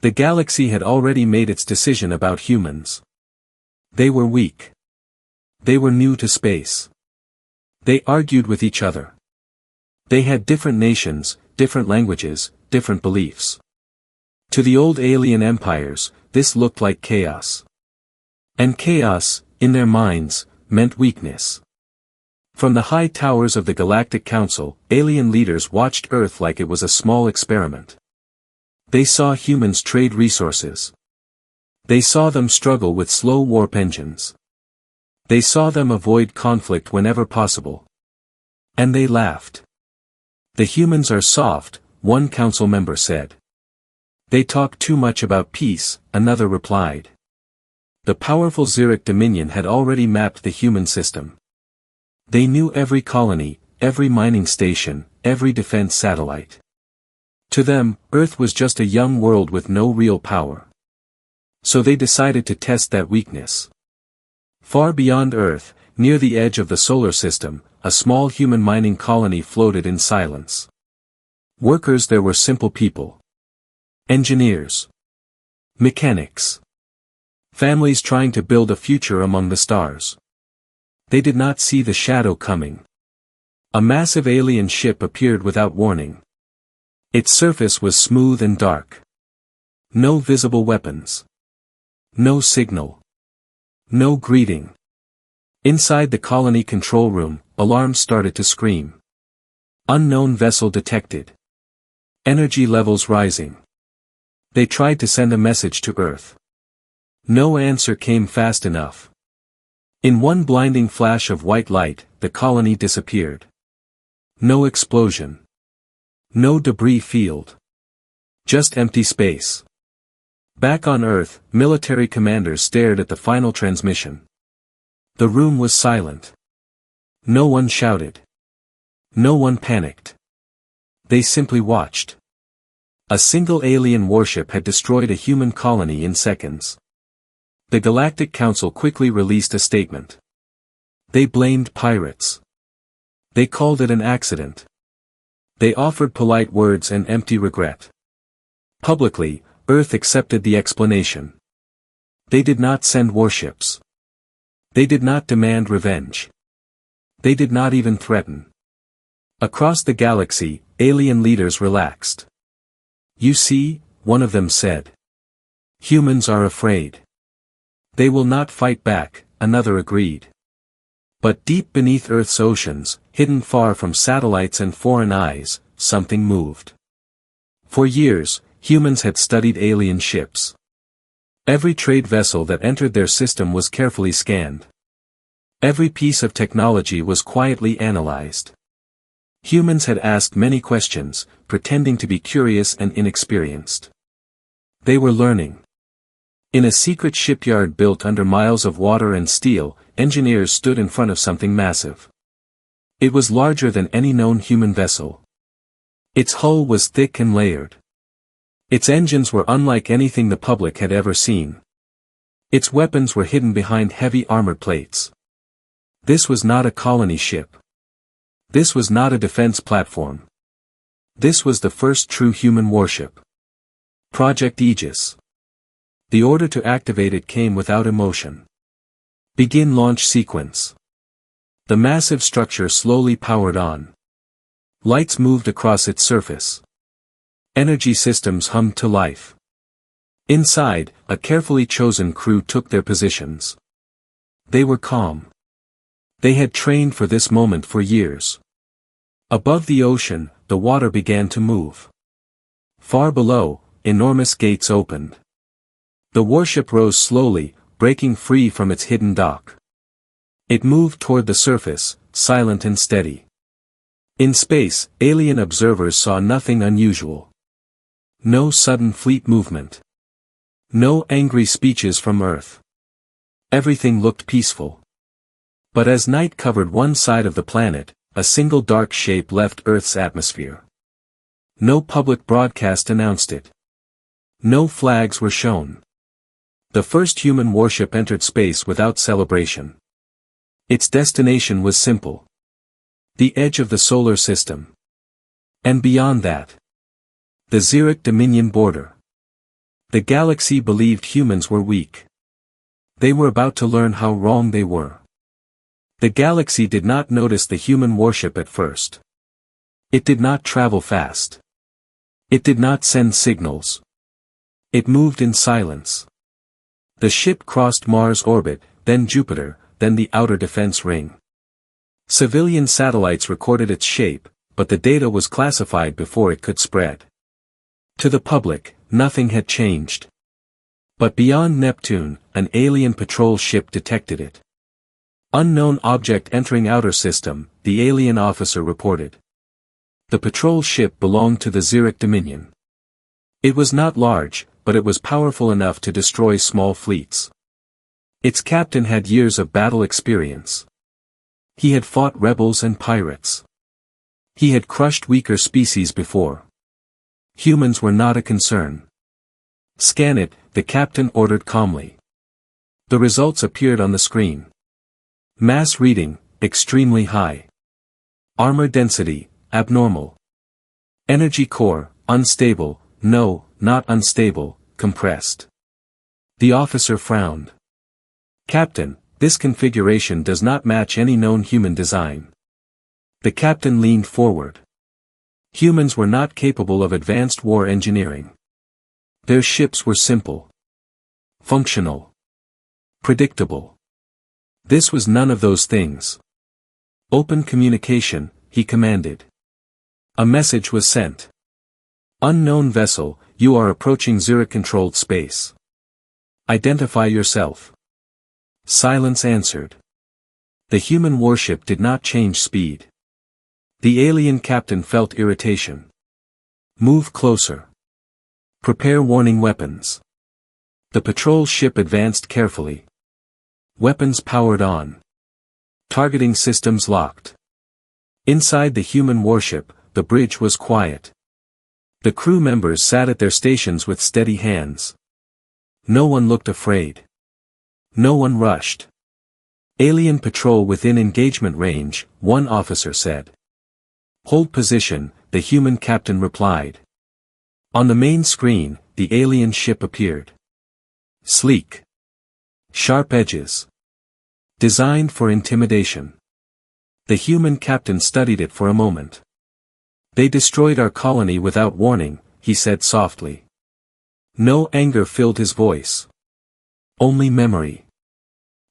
The galaxy had already made its decision about humans. They were weak. They were new to space. They argued with each other. They had different nations, different languages, different beliefs. To the old alien empires, this looked like chaos. And chaos, in their minds, meant weakness. From the high towers of the Galactic Council, alien leaders watched Earth like it was a small experiment. They saw humans trade resources. They saw them struggle with slow warp engines. They saw them avoid conflict whenever possible. And they laughed. The humans are soft, one council member said. They talk too much about peace, another replied. The powerful Zurich Dominion had already mapped the human system. They knew every colony, every mining station, every defense satellite. To them, Earth was just a young world with no real power. So they decided to test that weakness. Far beyond Earth, near the edge of the solar system, a small human mining colony floated in silence. Workers there were simple people. Engineers. Mechanics. Families trying to build a future among the stars. They did not see the shadow coming. A massive alien ship appeared without warning. Its surface was smooth and dark. No visible weapons. No signal. No greeting. Inside the colony control room, alarms started to scream. Unknown vessel detected. Energy levels rising. They tried to send a message to Earth. No answer came fast enough. In one blinding flash of white light, the colony disappeared. No explosion. No debris field. Just empty space. Back on Earth, military commanders stared at the final transmission. The room was silent. No one shouted. No one panicked. They simply watched. A single alien warship had destroyed a human colony in seconds. The Galactic Council quickly released a statement. They blamed pirates. They called it an accident. They offered polite words and empty regret. Publicly, Earth accepted the explanation. They did not send warships. They did not demand revenge. They did not even threaten. Across the galaxy, alien leaders relaxed. You see, one of them said. Humans are afraid. They will not fight back, another agreed. But deep beneath Earth's oceans, hidden far from satellites and foreign eyes, something moved. For years, humans had studied alien ships. Every trade vessel that entered their system was carefully scanned. Every piece of technology was quietly analyzed. Humans had asked many questions, pretending to be curious and inexperienced. They were learning. In a secret shipyard built under miles of water and steel, engineers stood in front of something massive. It was larger than any known human vessel. Its hull was thick and layered. Its engines were unlike anything the public had ever seen. Its weapons were hidden behind heavy armor plates. This was not a colony ship. This was not a defense platform. This was the first true human warship. Project Aegis. The order to activate it came without emotion. Begin launch sequence. The massive structure slowly powered on. Lights moved across its surface. Energy systems hummed to life. Inside, a carefully chosen crew took their positions. They were calm. They had trained for this moment for years. Above the ocean, the water began to move. Far below, enormous gates opened. The warship rose slowly, breaking free from its hidden dock. It moved toward the surface, silent and steady. In space, alien observers saw nothing unusual. No sudden fleet movement. No angry speeches from Earth. Everything looked peaceful. But as night covered one side of the planet, a single dark shape left Earth's atmosphere. No public broadcast announced it. No flags were shown. The first human warship entered space without celebration. Its destination was simple. The edge of the solar system. And beyond that. The Zurich Dominion border. The galaxy believed humans were weak. They were about to learn how wrong they were. The galaxy did not notice the human warship at first. It did not travel fast. It did not send signals. It moved in silence. The ship crossed Mars' orbit, then Jupiter, then the outer defense ring. Civilian satellites recorded its shape, but the data was classified before it could spread. To the public, nothing had changed. But beyond Neptune, an alien patrol ship detected it. Unknown object entering outer system, the alien officer reported. The patrol ship belonged to the Xeric Dominion. It was not large, but it was powerful enough to destroy small fleets. Its captain had years of battle experience. He had fought rebels and pirates. He had crushed weaker species before. Humans were not a concern. Scan it, the captain ordered calmly. The results appeared on the screen. Mass reading, extremely high. Armor density, abnormal. Energy core, unstable, no, not unstable, compressed. The officer frowned. Captain, this configuration does not match any known human design. The captain leaned forward. Humans were not capable of advanced war engineering. Their ships were simple. Functional. Predictable. This was none of those things. Open communication, he commanded. A message was sent. Unknown vessel, you are approaching Xeric-controlled space. Identify yourself. Silence answered. The human warship did not change speed. The alien captain felt irritation. Move closer. Prepare warning weapons. The patrol ship advanced carefully. Weapons powered on. Targeting systems locked. Inside the human warship, the bridge was quiet. The crew members sat at their stations with steady hands. No one looked afraid. No one rushed. Alien patrol within engagement range, one officer said. Hold position, the human captain replied. On the main screen, the alien ship appeared. Sleek. Sharp edges. Designed for intimidation. The human captain studied it for a moment. They destroyed our colony without warning, he said softly. No anger filled his voice. Only memory.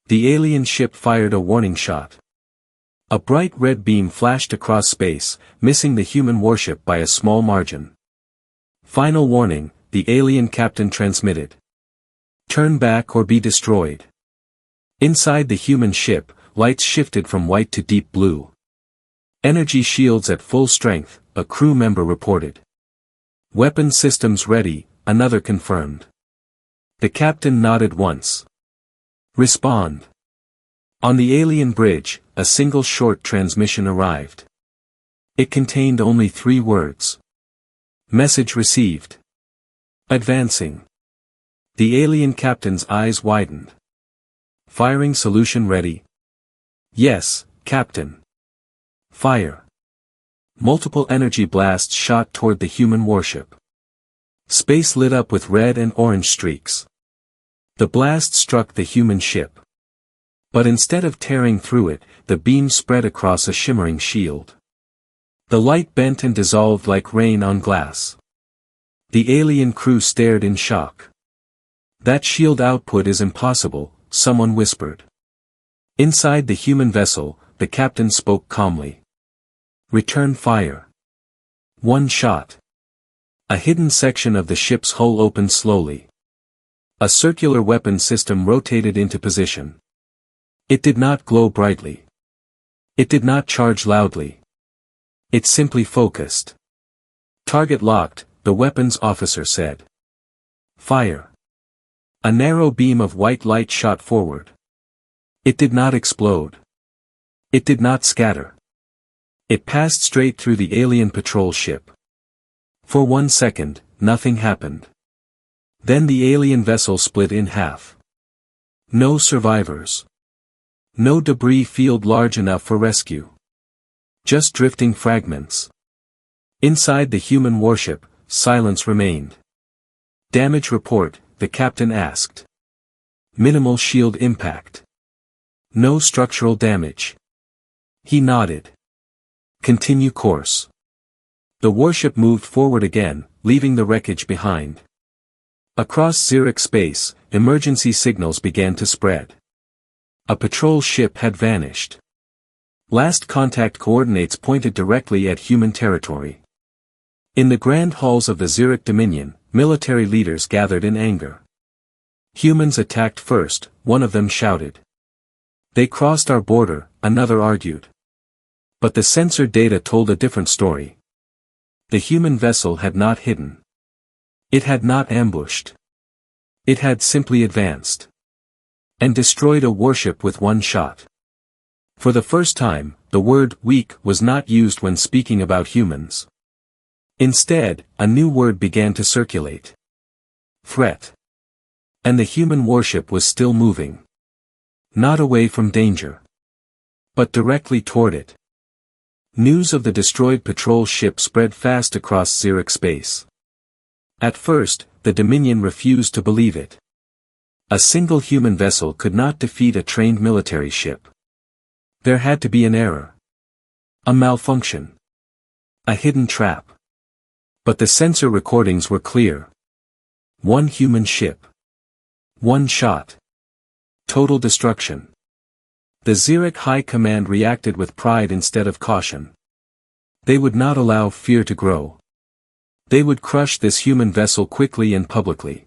The alien ship fired a warning shot. A bright red beam flashed across space, missing the human warship by a small margin. Final warning, the alien captain transmitted. Turn back or be destroyed. Inside the human ship, lights shifted from white to deep blue. Energy shields at full strength, a crew member reported. Weapon systems ready, another confirmed. The captain nodded once. Respond. On the alien bridge, a single short transmission arrived. It contained only 3 words. Message received. Advancing. The alien captain's eyes widened. Firing solution ready. Yes, Captain. Fire. Multiple energy blasts shot toward the human warship. Space lit up with red and orange streaks. The blast struck the human ship. But instead of tearing through it, the beam spread across a shimmering shield. The light bent and dissolved like rain on glass. The alien crew stared in shock. That shield output is impossible, someone whispered. Inside the human vessel, the captain spoke calmly. Return fire. 1 shot. A hidden section of the ship's hull opened slowly. A circular weapon system rotated into position. It did not glow brightly. It did not charge loudly. It simply focused. Target locked, the weapons officer said. Fire. A narrow beam of white light shot forward. It did not explode. It did not scatter. It passed straight through the alien patrol ship. For 1 second, nothing happened. Then the alien vessel split in half. No survivors. No debris field large enough for rescue. Just drifting fragments. Inside the human warship, silence remained. Damage report, the captain asked. Minimal shield impact. No structural damage. He nodded. Continue course. The warship moved forward again, leaving the wreckage behind. Across Zurich space, emergency signals began to spread. A patrol ship had vanished. Last contact coordinates pointed directly at human territory. In the grand halls of the Zurich Dominion, military leaders gathered in anger. Humans attacked first, one of them shouted. They crossed our border, another argued. But the sensor data told a different story. The human vessel had not hidden. It had not ambushed. It had simply advanced. And destroyed a warship with one shot. For the first time, the word weak was not used when speaking about humans. Instead, a new word began to circulate. Threat. And the human warship was still moving. Not away from danger. But directly toward it. News of the destroyed patrol ship spread fast across Zurich space. At first, the Dominion refused to believe it. A single human vessel could not defeat a trained military ship. There had to be an error. A malfunction. A hidden trap. But the sensor recordings were clear. One human ship. One shot. Total destruction. The Zurich High Command reacted with pride instead of caution. They would not allow fear to grow. They would crush this human vessel quickly and publicly.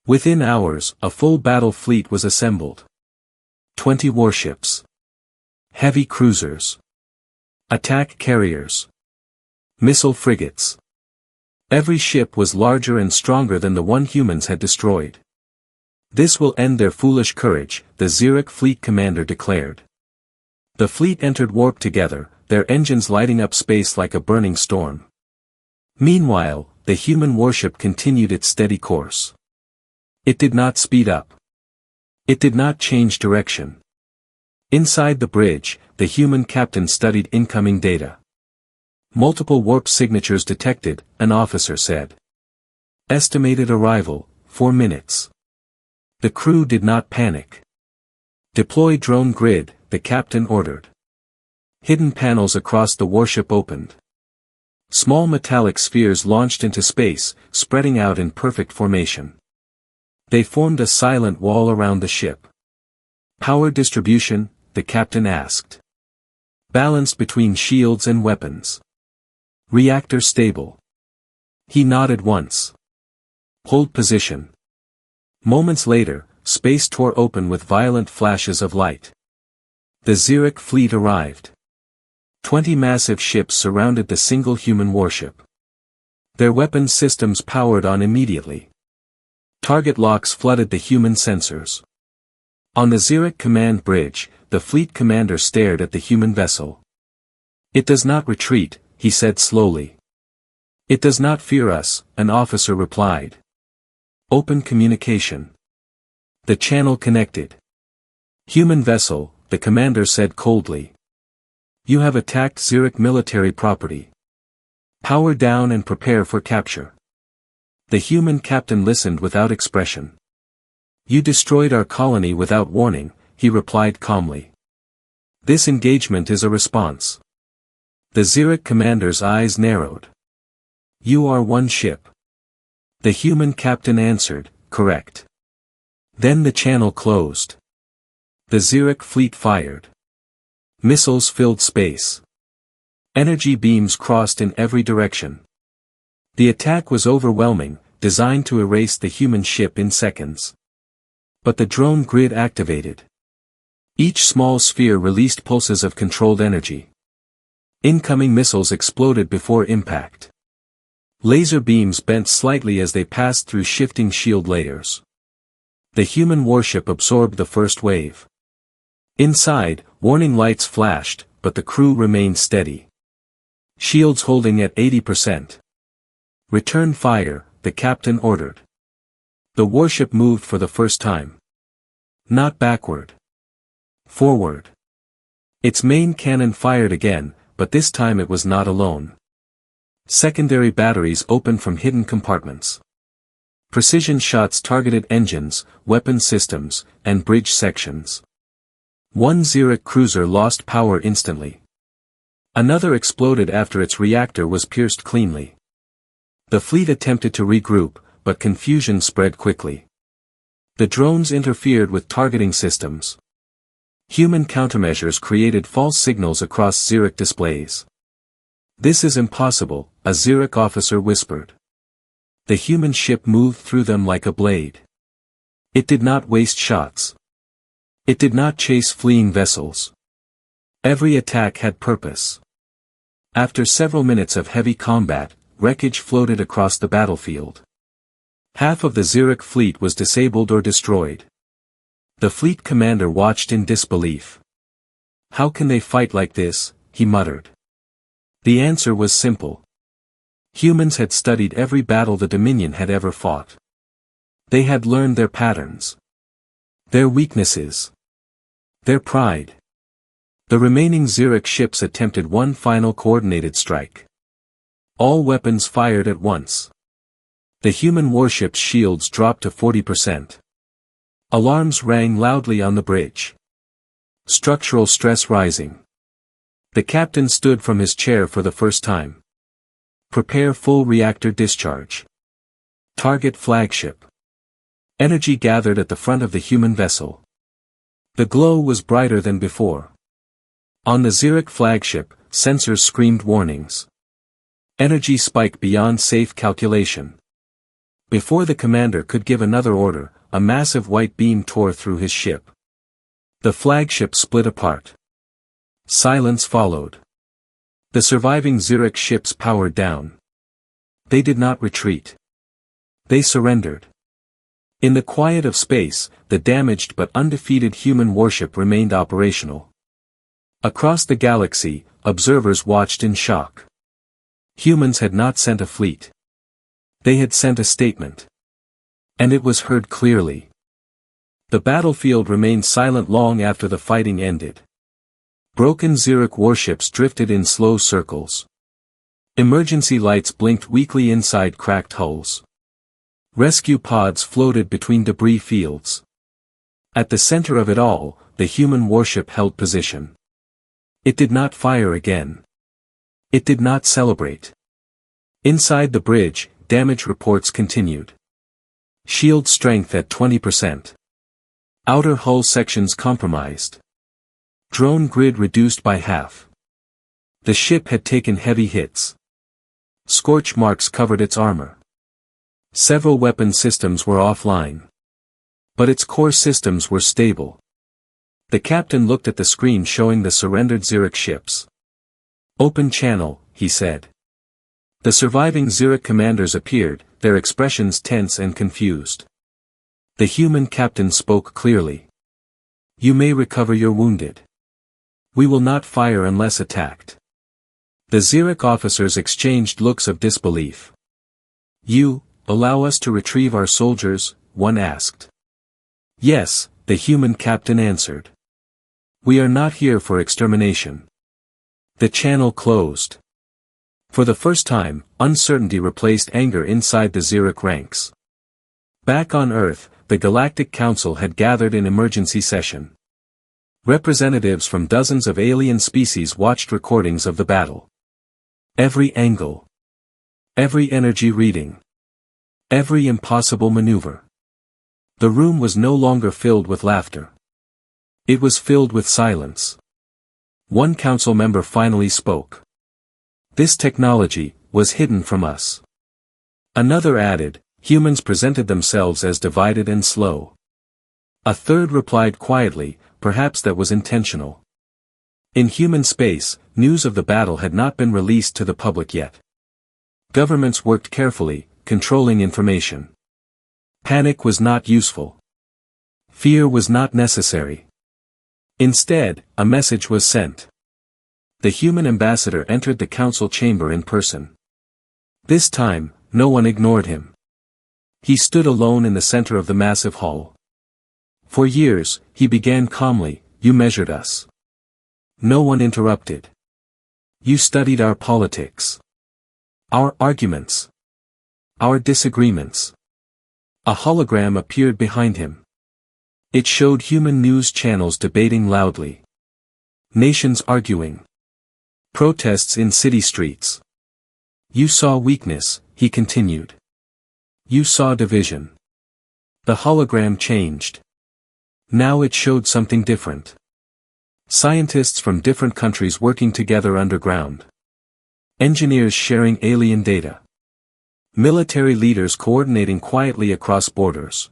Within hours, a full battle fleet was assembled. 20 warships. Heavy cruisers. Attack carriers. Missile frigates. Every ship was larger and stronger than the one humans had destroyed. This will end their foolish courage, the Zurich fleet commander declared. The fleet entered warp together, their engines lighting up space like a burning storm. Meanwhile, the human warship continued its steady course. It did not speed up. It did not change direction. Inside the bridge, the human captain studied incoming data. Multiple warp signatures detected, an officer said. Estimated arrival, 4 minutes. The crew did not panic. Deploy drone grid, the captain ordered. Hidden panels across the warship opened. Small metallic spheres launched into space, spreading out in perfect formation. They formed a silent wall around the ship. Power distribution, the captain asked. Balanced between shields and weapons. Reactor stable. He nodded once. Hold position. Moments later, space tore open with violent flashes of light. The Zurich fleet arrived. 20 massive ships surrounded the single human warship. Their weapons systems powered on immediately. Target locks flooded the human sensors. On the Zurich command bridge, the fleet commander stared at the human vessel. It does not retreat, he said slowly. It does not fear us, an officer replied. Open communication. The channel connected. Human vessel, the commander said coldly. You have attacked Zurich military property. Power down and prepare for capture. The human captain listened without expression. You destroyed our colony without warning, he replied calmly. This engagement is a response. The Zurich commander's eyes narrowed. You are one ship. The human captain answered, correct. Then the channel closed. The Zurich fleet fired. Missiles filled space. Energy beams crossed in every direction. The attack was overwhelming, designed to erase the human ship in seconds. But the drone grid activated. Each small sphere released pulses of controlled energy. Incoming missiles exploded before impact. Laser beams bent slightly as they passed through shifting shield layers. The human warship absorbed the first wave. Inside, warning lights flashed, but the crew remained steady. Shields holding at 80%. Return fire, the captain ordered. The warship moved for the first time. Not backward. Forward. Its main cannon fired again, but this time it was not alone. Secondary batteries opened from hidden compartments. Precision shots targeted engines, weapon systems, and bridge sections. One Zurich cruiser lost power instantly. Another exploded after its reactor was pierced cleanly. The fleet attempted to regroup, but confusion spread quickly. The drones interfered with targeting systems. Human countermeasures created false signals across Zurich displays. "This is impossible," a Zurich officer whispered. The human ship moved through them like a blade. It did not waste shots. It did not chase fleeing vessels. Every attack had purpose. After several minutes of heavy combat, wreckage floated across the battlefield. Half of the Zurich fleet was disabled or destroyed. The fleet commander watched in disbelief. "How can they fight like this?" he muttered. The answer was simple. Humans had studied every battle the Dominion had ever fought. They had learned their patterns, their weaknesses, their pride. The remaining Zurich ships attempted one final coordinated strike. All weapons fired at once. The human warship's shields dropped to 40%. Alarms rang loudly on the bridge. Structural stress rising. The captain stood from his chair for the first time. "Prepare full reactor discharge. Target flagship." Energy gathered at the front of the human vessel. The glow was brighter than before. On the Zurich flagship, sensors screamed warnings. Energy spiked beyond safe calculation. Before the commander could give another order, a massive white beam tore through his ship. The flagship split apart. Silence followed. The surviving Zurich ships powered down. They did not retreat. They surrendered. In the quiet of space, the damaged but undefeated human warship remained operational. Across the galaxy, observers watched in shock. Humans had not sent a fleet. They had sent a statement. And it was heard clearly. The battlefield remained silent long after the fighting ended. Broken Zurich warships drifted in slow circles. Emergency lights blinked weakly inside cracked hulls. Rescue pods floated between debris fields. At the center of it all, the human warship held position. It did not fire again. It did not celebrate. Inside the bridge, damage reports continued. Shield strength at 20%. Outer hull sections compromised. Drone grid reduced by half. The ship had taken heavy hits. Scorch marks covered its armor. Several weapon systems were offline. But its core systems were stable. The captain looked at the screen showing the surrendered Zurich ships. "Open channel," he said. The surviving Zurich commanders appeared, their expressions tense and confused. The human captain spoke clearly. "You may recover your wounded. We will not fire unless attacked." The Zurich officers exchanged looks of disbelief. "You allow us to retrieve our soldiers?" one asked. "Yes," the human captain answered. "We are not here for extermination." The channel closed. For the first time, uncertainty replaced anger inside the Zurich ranks. Back on Earth, the Galactic Council had gathered in emergency session. Representatives from dozens of alien species watched recordings of the battle. Every angle. Every energy reading. Every impossible maneuver. The room was no longer filled with laughter. It was filled with silence. One council member finally spoke. "This technology was hidden from us." Another added, "Humans presented themselves as divided and slow." A third replied quietly, "Perhaps that was intentional." In human space, news of the battle had not been released to the public yet. Governments worked carefully, controlling information. Panic was not useful. Fear was not necessary. Instead, a message was sent. The human ambassador entered the council chamber in person. This time, no one ignored him. He stood alone in the center of the massive hall. "For years," he began calmly, "you measured us. No one interrupted. You studied our politics. Our arguments. Our disagreements. A hologram appeared behind him. It showed human news channels debating loudly. Nations arguing. Protests in city streets. You saw weakness, he continued. You saw division. The hologram changed. Now it showed something different. Scientists from different countries working together underground. Engineers sharing alien data. Military leaders coordinating quietly across borders.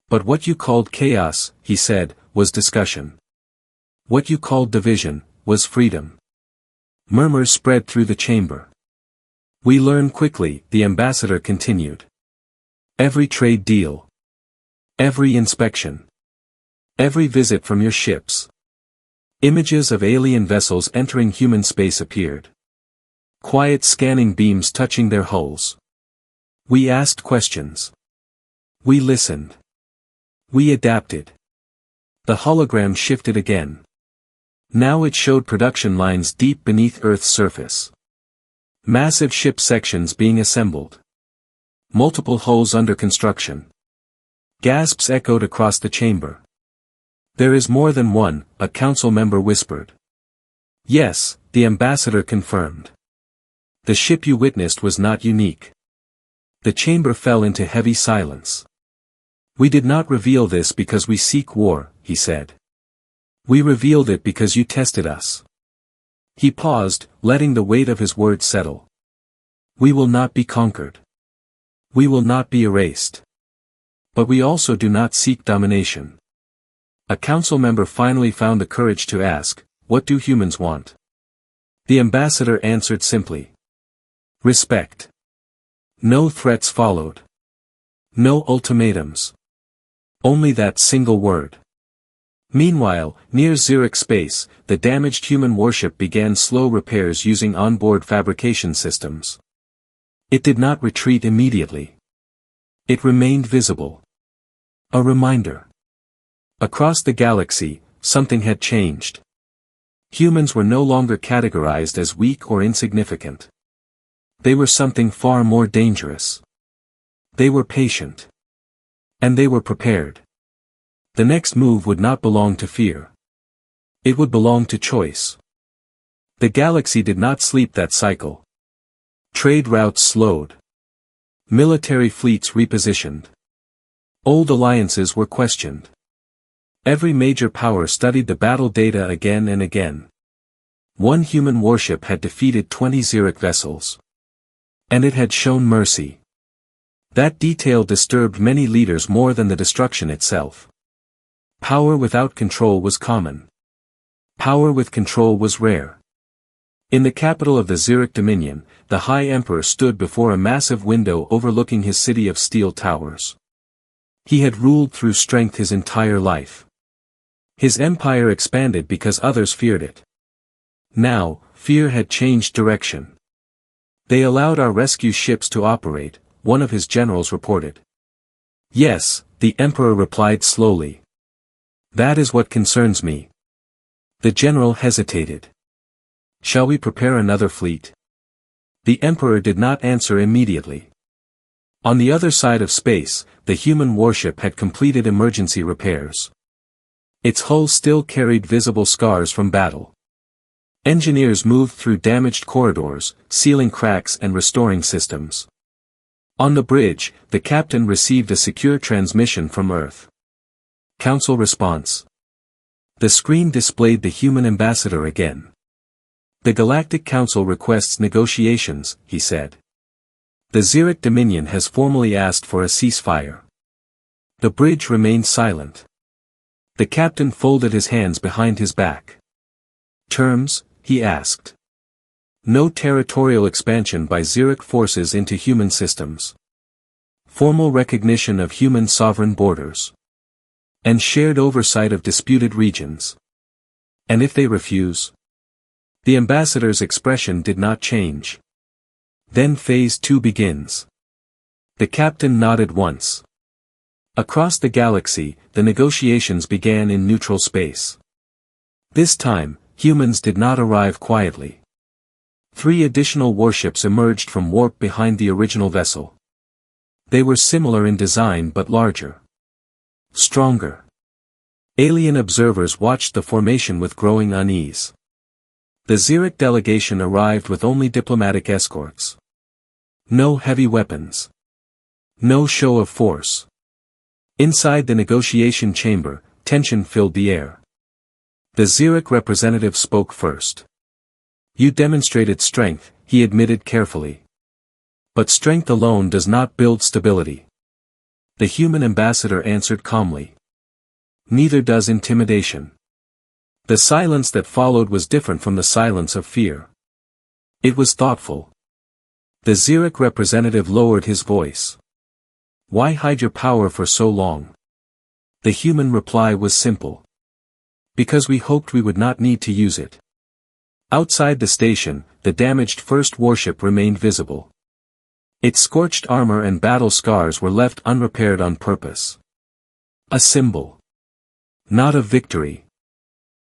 But what you called chaos, he said, was discussion. What you called division, was freedom. Murmurs spread through the chamber. We learn quickly, the ambassador continued. Every trade deal. Every inspection. Every visit from your ships. Images of alien vessels entering human space appeared. Quiet scanning beams touching their hulls. We asked questions. We listened. We adapted. The hologram shifted again. Now it showed production lines deep beneath Earth's surface. Massive ship sections being assembled. Multiple hulls under construction. Gasps echoed across the chamber. There is more than one, a council member whispered. Yes, the ambassador confirmed. The ship you witnessed was not unique. The chamber fell into heavy silence. We did not reveal this because we seek war, he said. We revealed it because you tested us. He paused, letting the weight of his words settle. We will not be conquered. We will not be erased. But we also do not seek domination. A council member finally found the courage to ask, what do humans want? The ambassador answered simply. Respect. No threats followed. No ultimatums. Only that single word. Meanwhile, near Zurich space, the damaged human warship began slow repairs using onboard fabrication systems. It did not retreat immediately. It remained visible. A reminder. Across the galaxy, something had changed. Humans were no longer categorized as weak or insignificant. They were something far more dangerous. They were patient. And they were prepared. The next move would not belong to fear. It would belong to choice. The galaxy did not sleep that cycle. Trade routes slowed. Military fleets repositioned. Old alliances were questioned. Every major power studied the battle data again and again. One human warship had defeated 20 Zurich vessels. And it had shown mercy. That detail disturbed many leaders more than the destruction itself. Power without control was common. Power with control was rare. In the capital of the Zurich Dominion, the High Emperor stood before a massive window overlooking his city of steel towers. He had ruled through strength his entire life. His empire expanded because others feared it. Now, fear had changed direction. They allowed our rescue ships to operate, one of his generals reported. Yes, the emperor replied slowly. That is what concerns me. The general hesitated. Shall we prepare another fleet? The emperor did not answer immediately. On the other side of space, the human warship had completed emergency repairs. Its hull still carried visible scars from battle. Engineers moved through damaged corridors, sealing cracks and restoring systems. On the bridge, the captain received a secure transmission from Earth. Council response. The screen displayed the human ambassador again. The Galactic Council requests negotiations, he said. The Zurich Dominion has formally asked for a ceasefire. The bridge remained silent. The captain folded his hands behind his back. Terms, he asked. No territorial expansion by Zurich forces into human systems. Formal recognition of human sovereign borders. And shared oversight of disputed regions. And if they refuse? The ambassador's expression did not change. Then phase 2 begins. The captain nodded once. Across the galaxy, the negotiations began in neutral space. This time, humans did not arrive quietly. 3 additional warships emerged from warp behind the original vessel. They were similar in design but larger. Stronger. Alien observers watched the formation with growing unease. The Zurich delegation arrived with only diplomatic escorts. No heavy weapons. No show of force. Inside the negotiation chamber, tension filled the air. The Zurich representative spoke first. You demonstrated strength, he admitted carefully. But strength alone does not build stability. The human ambassador answered calmly. Neither does intimidation. The silence that followed was different from the silence of fear. It was thoughtful. The Zurich representative lowered his voice. Why hide your power for so long? The human reply was simple. Because we hoped we would not need to use it. Outside the station, the damaged first warship remained visible. Its scorched armor and battle scars were left unrepaired on purpose. A symbol. Not of victory.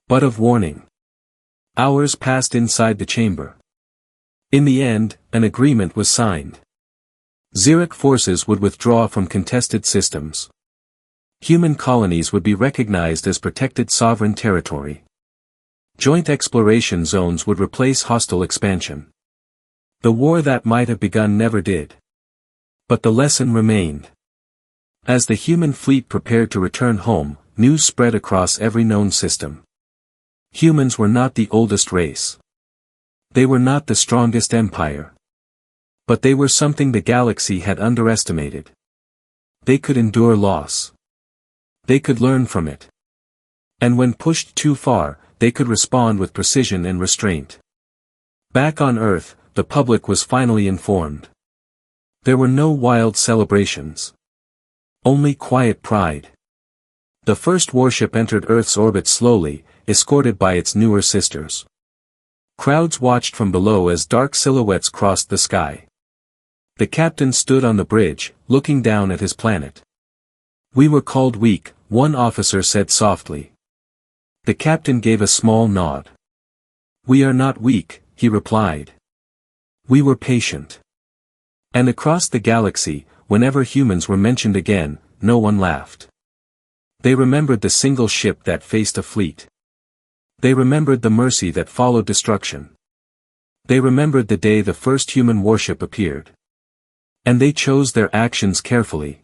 But of warning. Hours passed inside the chamber. In the end, an agreement was signed. Zurich forces would withdraw from contested systems. Human colonies would be recognized as protected sovereign territory. Joint exploration zones would replace hostile expansion. The war that might have begun never did. But the lesson remained. As the human fleet prepared to return home, news spread across every known system. Humans were not the oldest race. They were not the strongest empire. But they were something the galaxy had underestimated. They could endure loss. They could learn from it. And when pushed too far, they could respond with precision and restraint. Back on Earth, the public was finally informed. There were no wild celebrations. Only quiet pride. The first warship entered Earth's orbit slowly, escorted by its newer sisters. Crowds watched from below as dark silhouettes crossed the sky. The captain stood on the bridge, looking down at his planet. We were called weak, one officer said softly. The captain gave a small nod. We are not weak, he replied. We were patient. And across the galaxy, whenever humans were mentioned again, no one laughed. They remembered the single ship that faced a fleet. They remembered the mercy that followed destruction. They remembered the day the first human warship appeared. And they chose their actions carefully.